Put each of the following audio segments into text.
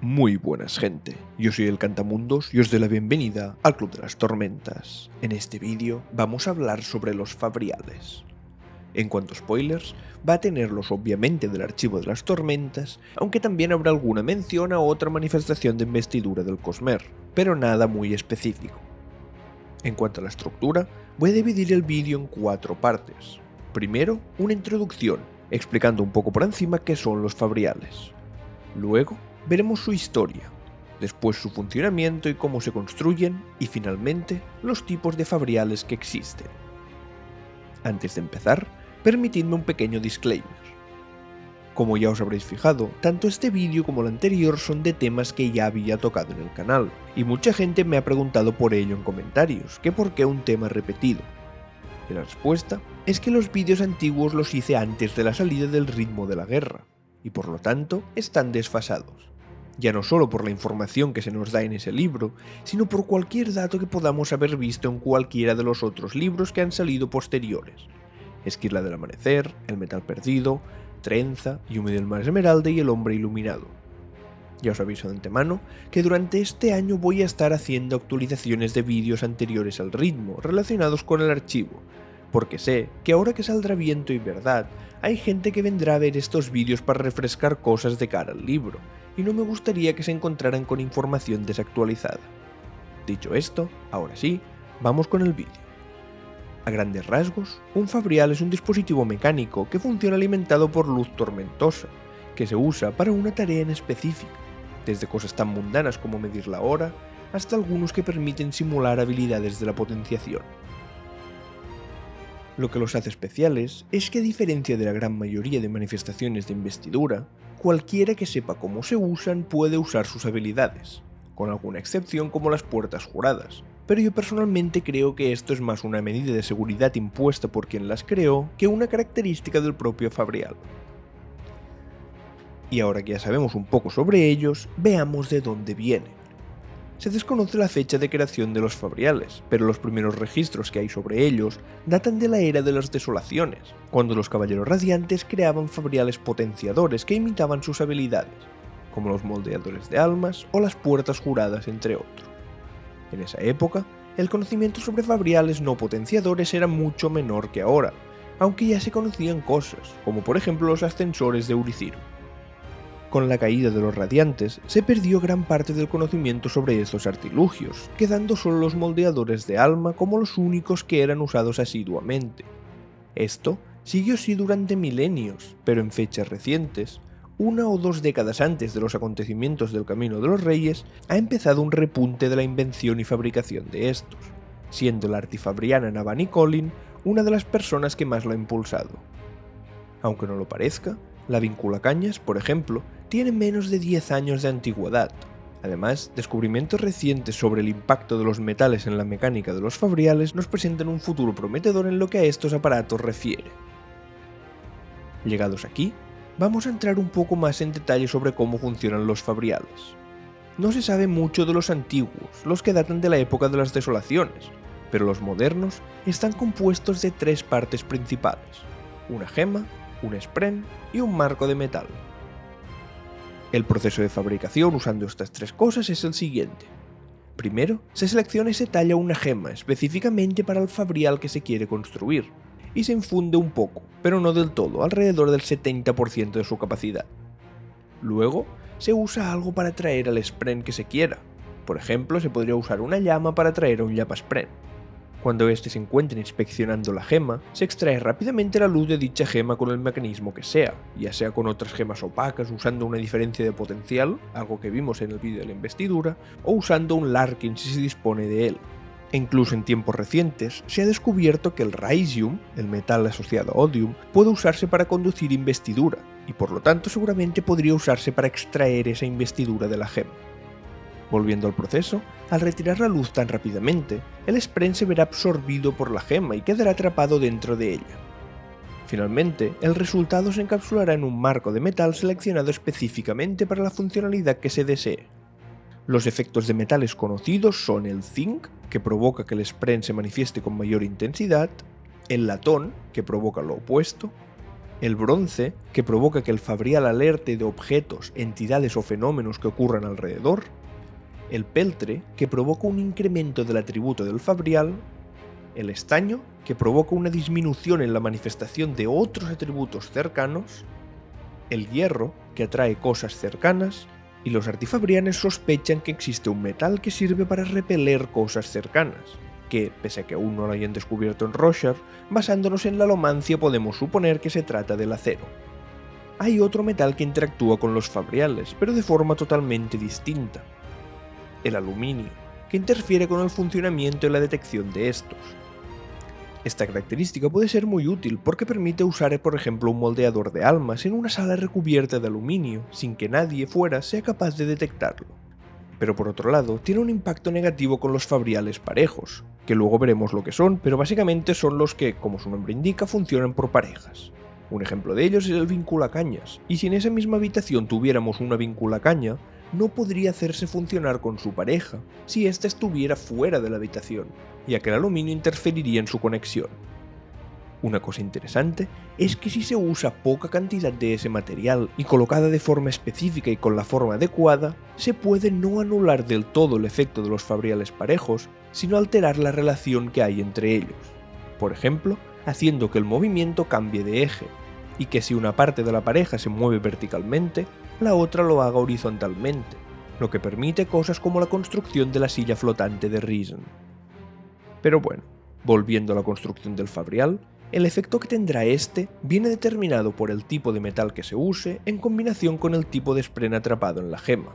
Muy buenas gente, yo soy el Cantamundos y os doy la bienvenida al Club de las Tormentas. En este vídeo vamos a hablar sobre los Fabriales. En cuanto a spoilers, va a tenerlos obviamente del archivo de las tormentas, aunque también habrá alguna mención a otra manifestación de investidura del Cosmer, pero nada muy específico. En cuanto a la estructura, voy a dividir el vídeo en 4 partes. Primero, una introducción, explicando un poco por encima qué son los Fabriales. Luego, veremos su historia, después su funcionamiento y cómo se construyen, y finalmente, los tipos de Fabriales que existen. Antes de empezar, permitidme un pequeño disclaimer. Como ya os habréis fijado, tanto este vídeo como el anterior son de temas que ya había tocado en el canal, y mucha gente me ha preguntado por ello en comentarios, que por qué un tema repetido. Y la respuesta es que los vídeos antiguos los hice antes de la salida del ritmo de la guerra, y por lo tanto están desfasados. Ya no solo por la información que se nos da en ese libro, sino por cualquier dato que podamos haber visto en cualquiera de los otros libros que han salido posteriores. Esquirla del Amanecer, El Metal Perdido, Trenza, Yumi del Mar Esmeralda y El Hombre Iluminado. Ya os aviso de antemano que durante este año voy a estar haciendo actualizaciones de vídeos anteriores al ritmo relacionados con el archivo, porque sé que ahora que saldrá Viento y Verdad, hay gente que vendrá a ver estos vídeos para refrescar cosas de cara al libro, y no me gustaría que se encontraran con información desactualizada. Dicho esto, ahora sí, vamos con el vídeo. A grandes rasgos, un Fabrial es un dispositivo mecánico que funciona alimentado por luz tormentosa, que se usa para una tarea en específico, desde cosas tan mundanas como medir la hora, hasta algunos que permiten simular habilidades de la potenciación. Lo que los hace especiales es que, a diferencia de la gran mayoría de manifestaciones de investidura, cualquiera que sepa cómo se usan puede usar sus habilidades, con alguna excepción como las puertas juradas, pero yo personalmente creo que esto es más una medida de seguridad impuesta por quien las creó que una característica del propio Fabrial. Y ahora que ya sabemos un poco sobre ellos, veamos de dónde vienen. Se desconoce la fecha de creación de los Fabriales, pero los primeros registros que hay sobre ellos datan de la Era de las Desolaciones, cuando los Caballeros Radiantes creaban Fabriales potenciadores que imitaban sus habilidades, como los Moldeadores de Almas o las Puertas Juradas, entre otros. En esa época, el conocimiento sobre Fabriales no potenciadores era mucho menor que ahora, aunque ya se conocían cosas, como por ejemplo los ascensores de Urithiro. Con la caída de los Radiantes, se perdió gran parte del conocimiento sobre estos artilugios, quedando solo los moldeadores de alma como los únicos que eran usados asiduamente. Esto siguió así durante milenios, pero en fechas recientes, 1 o 2 décadas antes de los acontecimientos del Camino de los Reyes, ha empezado un repunte de la invención y fabricación de estos, siendo la artifabriana Navani Collin una de las personas que más lo ha impulsado. Aunque no lo parezca, la Vinculacañas, por ejemplo, tiene menos de 10 años de antigüedad. Además, descubrimientos recientes sobre el impacto de los metales en la mecánica de los Fabriales nos presentan un futuro prometedor en lo que a estos aparatos refiere. Llegados aquí, vamos a entrar un poco más en detalle sobre cómo funcionan los Fabriales. No se sabe mucho de los antiguos, los que datan de la época de las Desolaciones, pero los modernos están compuestos de 3 partes principales: una gema, un spren y un marco de metal. El proceso de fabricación usando estas 3 cosas es el siguiente. Primero, se selecciona y se talla una gema específicamente para el Fabrial que se quiere construir, y se infunde un poco, pero no del todo, alrededor del 70% de su capacidad. Luego, se usa algo para atraer al spren que se quiera. Por ejemplo, se podría usar una llama para atraer a un llama spren. Cuando éste se encuentre inspeccionando la gema, se extrae rápidamente la luz de dicha gema con el mecanismo que sea, ya sea con otras gemas opacas usando una diferencia de potencial, algo que vimos en el vídeo de la investidura, o usando un Larkin si se dispone de él. E incluso en tiempos recientes, se ha descubierto que el Raisium, el metal asociado a Odium, puede usarse para conducir investidura, y por lo tanto seguramente podría usarse para extraer esa investidura de la gema. Volviendo al proceso, al retirar la luz tan rápidamente, el spren se verá absorbido por la gema y quedará atrapado dentro de ella. Finalmente, el resultado se encapsulará en un marco de metal seleccionado específicamente para la funcionalidad que se desee. Los efectos de metales conocidos son el zinc, que provoca que el spren se manifieste con mayor intensidad, el latón, que provoca lo opuesto, el bronce, que provoca que el fabrial alerte de objetos, entidades o fenómenos que ocurran alrededor, el peltre, que provoca un incremento del atributo del fabrial, el estaño, que provoca una disminución en la manifestación de otros atributos cercanos, el hierro, que atrae cosas cercanas, y los artifabrianes sospechan que existe un metal que sirve para repeler cosas cercanas, que, pese a que aún no lo hayan descubierto en Rorschach, basándonos en la alomancia podemos suponer que se trata del acero. Hay otro metal que interactúa con los fabriales, pero de forma totalmente distinta: el aluminio, que interfiere con el funcionamiento y la detección de estos. Esta característica puede ser muy útil porque permite usar, por ejemplo, un moldeador de almas en una sala recubierta de aluminio sin que nadie fuera sea capaz de detectarlo. Pero por otro lado, tiene un impacto negativo con los fabriales parejos, que luego veremos lo que son, pero básicamente son los que, como su nombre indica, funcionan por parejas. Un ejemplo de ellos es el vinculacañas, y si en esa misma habitación tuviéramos una vinculacaña, no podría hacerse funcionar con su pareja si ésta estuviera fuera de la habitación, ya que el aluminio interferiría en su conexión. Una cosa interesante es que si se usa poca cantidad de ese material y colocada de forma específica y con la forma adecuada, se puede no anular del todo el efecto de los fabriales parejos, sino alterar la relación que hay entre ellos. Por ejemplo, haciendo que el movimiento cambie de eje, y que si una parte de la pareja se mueve verticalmente, la otra lo haga horizontalmente, lo que permite cosas como la construcción de la silla flotante de Risen. Pero bueno, volviendo a la construcción del fabrial, el efecto que tendrá este viene determinado por el tipo de metal que se use en combinación con el tipo de spren atrapado en la gema.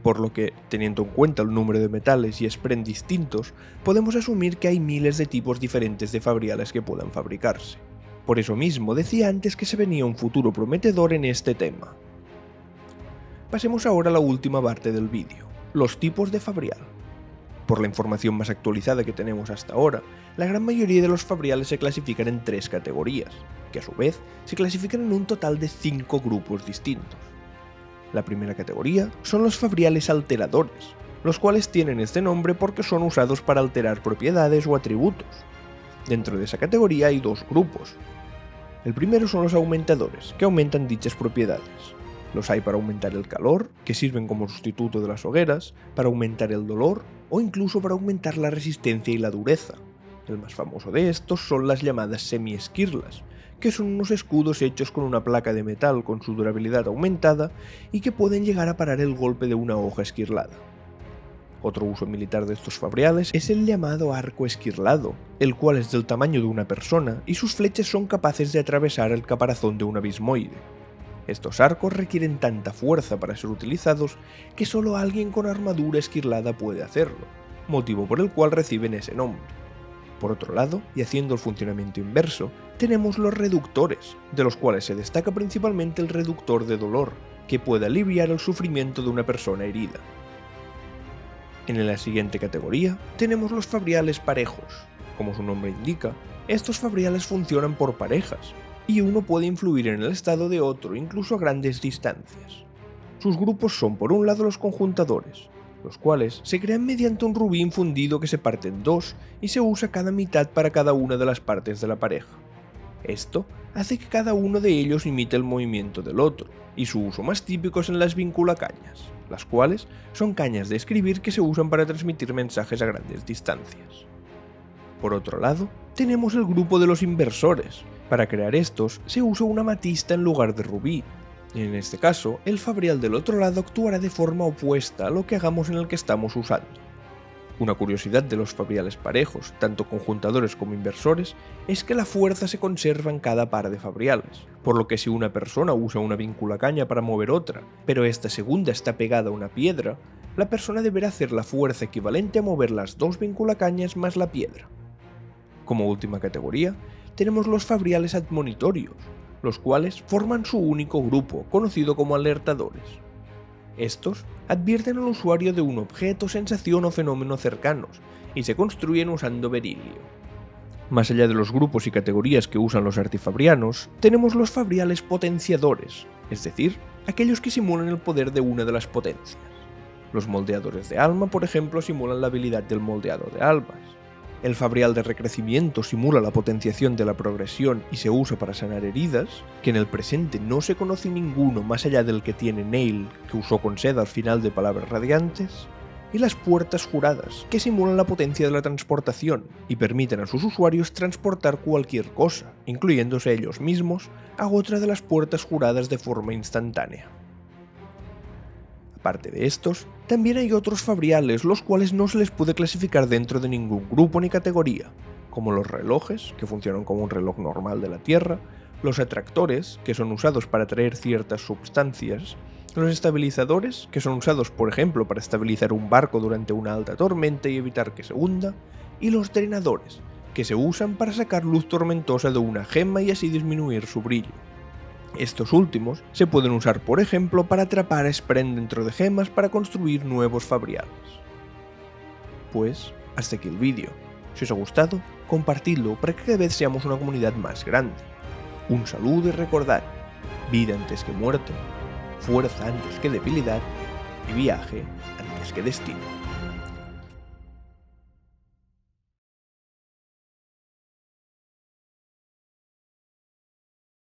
Por lo que, teniendo en cuenta el número de metales y spren distintos, podemos asumir que hay miles de tipos diferentes de fabriales que puedan fabricarse. Por eso mismo decía antes que se venía un futuro prometedor en este tema. Pasemos ahora a la última parte del vídeo, los tipos de fabrial. Por la información más actualizada que tenemos hasta ahora, la gran mayoría de los fabriales se clasifican en 3 categorías, que a su vez se clasifican en un total de 5 grupos distintos. La primera categoría son los fabriales alteradores, los cuales tienen este nombre porque son usados para alterar propiedades o atributos. Dentro de esa categoría hay 2 grupos. El primero son los aumentadores, que aumentan dichas propiedades. Los hay para aumentar el calor, que sirven como sustituto de las hogueras, para aumentar el dolor o incluso para aumentar la resistencia y la dureza. El más famoso de estos son las llamadas semi-esquirlas, que son unos escudos hechos con una placa de metal con su durabilidad aumentada y que pueden llegar a parar el golpe de una hoja esquirlada. Otro uso militar de estos fabriales es el llamado arco esquirlado, el cual es del tamaño de una persona y sus flechas son capaces de atravesar el caparazón de un abismoide. Estos arcos requieren tanta fuerza para ser utilizados que solo alguien con armadura esquirlada puede hacerlo, motivo por el cual reciben ese nombre. Por otro lado, y haciendo el funcionamiento inverso, tenemos los reductores, de los cuales se destaca principalmente el reductor de dolor, que puede aliviar el sufrimiento de una persona herida. En la siguiente categoría tenemos los fabriales parejos. Como su nombre indica, estos fabriales funcionan por parejas, y uno puede influir en el estado de otro incluso a grandes distancias. Sus grupos son por un lado los conjuntadores, los cuales se crean mediante un rubí infundido que se parte en 2 y se usa cada mitad para cada una de las partes de la pareja. Esto hace que cada uno de ellos imite el movimiento del otro, y su uso más típico es en las vinculacañas, las cuales son cañas de escribir que se usan para transmitir mensajes a grandes distancias. Por otro lado, tenemos el grupo de los inversores. Para crear estos se usa una amatista en lugar de rubí, y en este caso el fabrial del otro lado actuará de forma opuesta a lo que hagamos en el que estamos usando. Una curiosidad de los fabriales parejos, tanto conjuntadores como inversores, es que la fuerza se conserva en cada par de fabriales, por lo que si una persona usa una vinculacaña para mover otra, pero esta segunda está pegada a una piedra, la persona deberá hacer la fuerza equivalente a mover las 2 vinculacañas más la piedra. Como última categoría, tenemos los fabriales admonitorios, los cuales forman su único grupo, conocido como alertadores. Estos advierten al usuario de un objeto, sensación o fenómeno cercanos, y se construyen usando berilio. Más allá de los grupos y categorías que usan los artifabrianos, tenemos los fabriales potenciadores, es decir, aquellos que simulan el poder de una de las potencias. Los moldeadores de alma, por ejemplo, simulan la habilidad del moldeador de almas. El Fabrial de Recrecimiento simula la potenciación de la progresión y se usa para sanar heridas, que en el presente no se conoce ninguno más allá del que tiene Neil, que usó con Seda al final de Palabras Radiantes, y las Puertas Juradas, que simulan la potencia de la transportación y permiten a sus usuarios transportar cualquier cosa, incluyéndose ellos mismos, a otra de las Puertas Juradas de forma instantánea. Aparte de estos, también hay otros fabriales los cuales no se les puede clasificar dentro de ningún grupo ni categoría, como los relojes, que funcionan como un reloj normal de la Tierra, los atractores, que son usados para atraer ciertas sustancias, los estabilizadores, que son usados por ejemplo para estabilizar un barco durante una alta tormenta y evitar que se hunda, y los drenadores, que se usan para sacar luz tormentosa de una gema y así disminuir su brillo. Estos últimos se pueden usar por ejemplo para atrapar a Spren dentro de gemas para construir nuevos fabriales. Pues hasta aquí el vídeo. Si os ha gustado, compartidlo para que cada vez seamos una comunidad más grande. Un saludo y recordad, vida antes que muerte, fuerza antes que debilidad y viaje antes que destino.